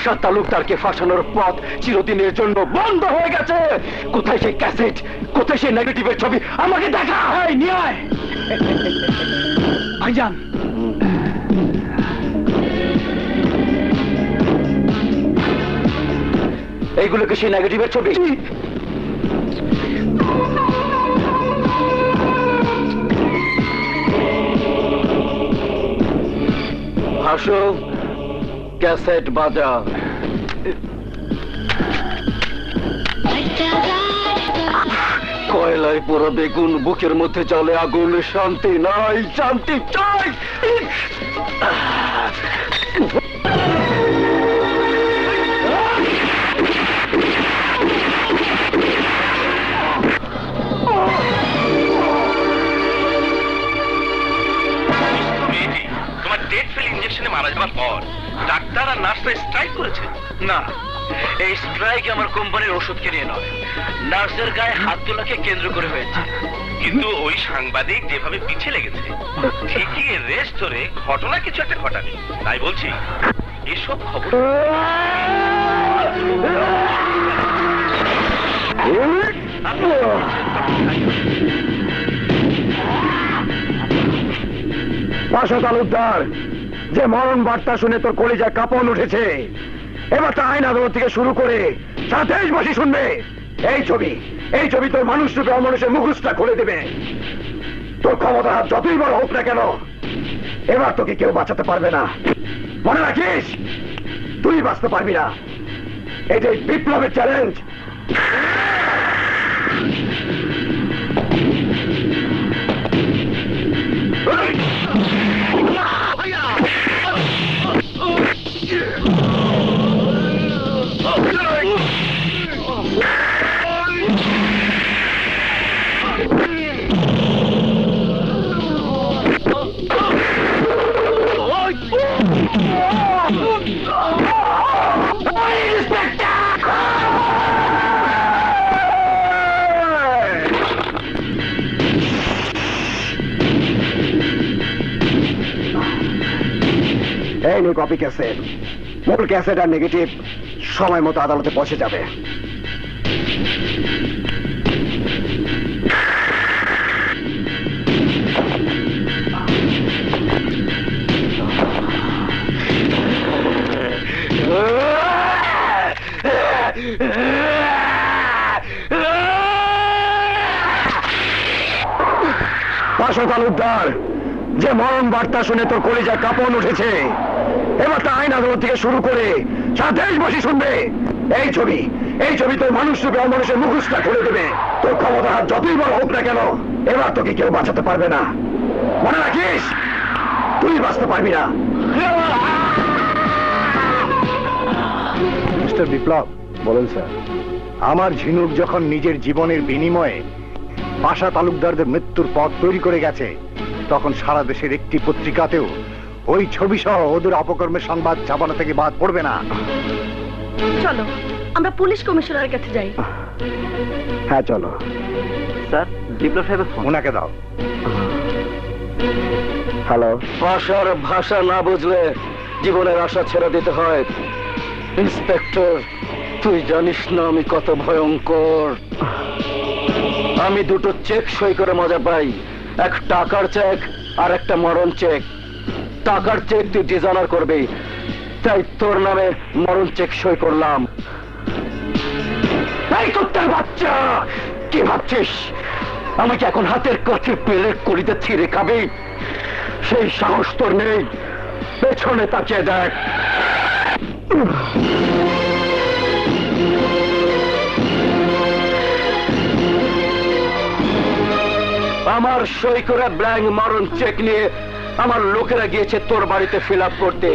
পাশা তালুকদারকে ফাঁসানোর পথ চিরদিনের জন্য বন্ধ হয়ে গেছে। কোথায় সেই ক্যাসেট, কোথায় সেই নেগেটিভের ছবি, আমাকে দেখা। নিয়ে আয় ভাইজান। এইগুলোকে সেই নেগেটিভের ছবি। হাসো, ক্যাসেট বাজা। কয়লায় পুরো বেগুন, বুকের মধ্যে জলে আগুন, শান্তি নাই, শান্তি চাই। মারা যাওয়ার পর ডাক্তার আর নার্সরা স্ট্রাইক করেছে। না, এই স্ট্রাইক আমার কোম্পানির ওষুধকে নিয়ে নয়, নার্সের গায়ে হাত তোলাকে কেন্দ্র করে হয়েছে। কিন্তু ওই সাংবাদিক যেভাবে পিছিয়ে লেগেছে, ঠিকই রেস্ট ধরে ঘটনা কিছু একটা ঘটাবে। তাই বলছি, এসব খবর পাশা তালুকদার, যে মরণ বার্তা শুনে তোর কলিজায় কাঁপন উঠেছে, এবার তা আইন আদালত থেকে শুরু করে 27 মাসি শুনবে। এই ছবি তোর মানুষ রূপে অমানুষের মুখোশটা খুলে দেবে। তোর ক্ষমতা হাত যতই বড় হোক না কেন, এবার তোকে কেউ বাঁচাতে পারবে না। মনে রাখিস, তুই বাঁচতে পারবি না। এটাই বিপ্লবের চ্যালেঞ্জ। এই নে কপি ক্যাসেট। মূল ক্যাসেট আর নেগেটিভ সময় মতো আদালতে পৌঁছে যাবে। পাশা তালুকদার, যে মরণ বার্তা শুনে তোর কলিজায় কাঁপন উঠেছে, এবার তা আইন আদালত থেকে শুরু করে 27 মাসি শুনবে। এই ছবি তোর মানুষ রূপে অমানুষের মুখোশটা খুলে দেবে। তোর ক্ষমতা হাত যতই বড় হোক না কেন, এবার তোকে কেউ বাঁচাতে পারবে না। মনে রাখিস, তুই বাঁচতে পারবি না। মিস্টার বিপ্লব, বলেন স্যার। আমার ঝিনুক যখন নিজের জীবনের বিনিময়ে পাশা তালুকদারদের মৃত্যুর পথ তৈরি করে গেছে, তখন সারা দেশের একটি পত্রিকাতেও ওই ছবি সহ ওদের অপকর্মের সংবাদ ছাপানো থেকে বাদ পড়বে না। চলো আমরা পুলিশ কমিশনারের কাছে যাই। হ্যাঁ চলো। স্যার, বিপ্লব সাহেবের ফোন। ওনাকে দাও। হ্যালো। ভাষার ভাষা না বুঝলে জীবনের আশা ছেড়ে দিতে হয়। ইন্সপেক্টর, তুই জানিস না আমি কত ভয়ঙ্কর। আমি দুটো চেক সই করে মজা পাই, এক টাকার চেক আর একটা মরণ চেক। টাকার চেক তুই ডিজাইনার করবি, তাই তোর নামে মরণ চেক সই করলাম। এই কুত্তার বাচ্চা, কি ভাবছিস আমাকে এখন হাতের কাছে পেলে করিতে ছিঁড়ে খাবি? সেই সাহস তোর নেই। পেছনে তাকিয়ে দেখ। আমার সই করা ব্ল্যাঙ্ক মরণ চেক নিয়ে আমার লোকেরা গিয়েছে তোর বাড়িতে ফিল আপ করতে।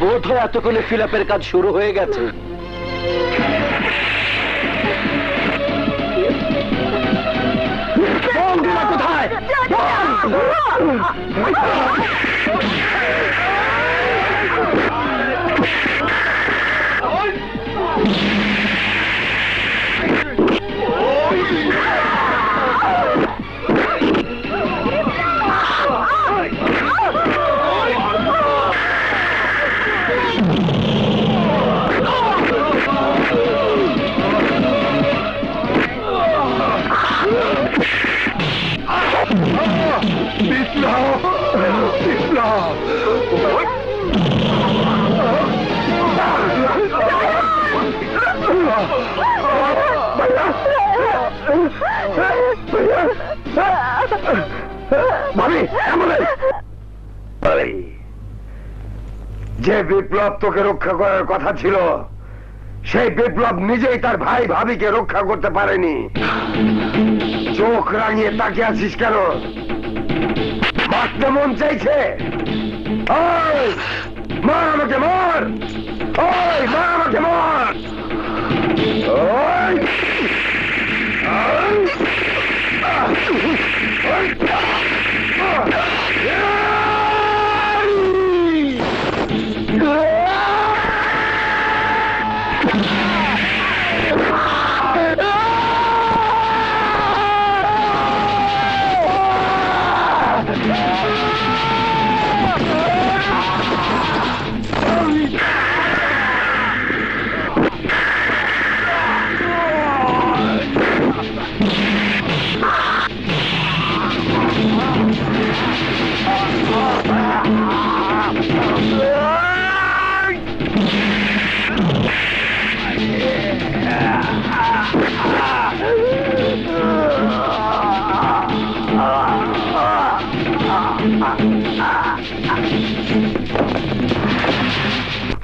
বোধ হয় এতক্ষণে ফিল আপের কাজ শুরু হয়ে গেছে। কোথায়? না ভাবি যে বিপ্লব তোকে রক্ষা করার কথা ছিল সেই বিপ্লব নিজেই তার ভাই ভাবিকে রক্ষা করতে পারেনি। চোখ রাঙিয়ে তাকিয়ে আছিস কেন? মারতে মন চাইছে? ওই মার আমাকে, মার! ওই মার আমাকে, মার! ওই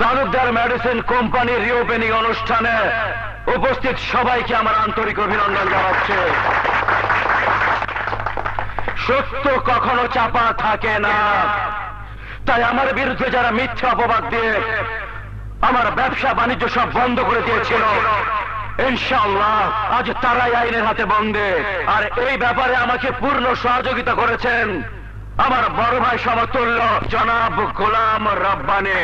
তালুকদার মেডিসিন কোম্পানির রিওপেনিং অনুষ্ঠানে উপস্থিত সবাইকে আমার আন্তরিক অভিনন্দন জানাচ্ছি। সত্য কখনো চাপা থাকে না, তাই আমার বিরুদ্ধে যারা মিথ্যা অপবাদ দিয়ে আমার ব্যবসা বাণিজ্য সব বন্ধ করে দিয়েছিল, ইনশাআল্লাহ আজ তারাই আইনের হাতে বন্দে। আর এই ব্যাপারে আমাকে পূর্ণ সহযোগিতা করেছেন আমার বড় ভাই সমতুল্য জনাব গোলাম রব্বানী।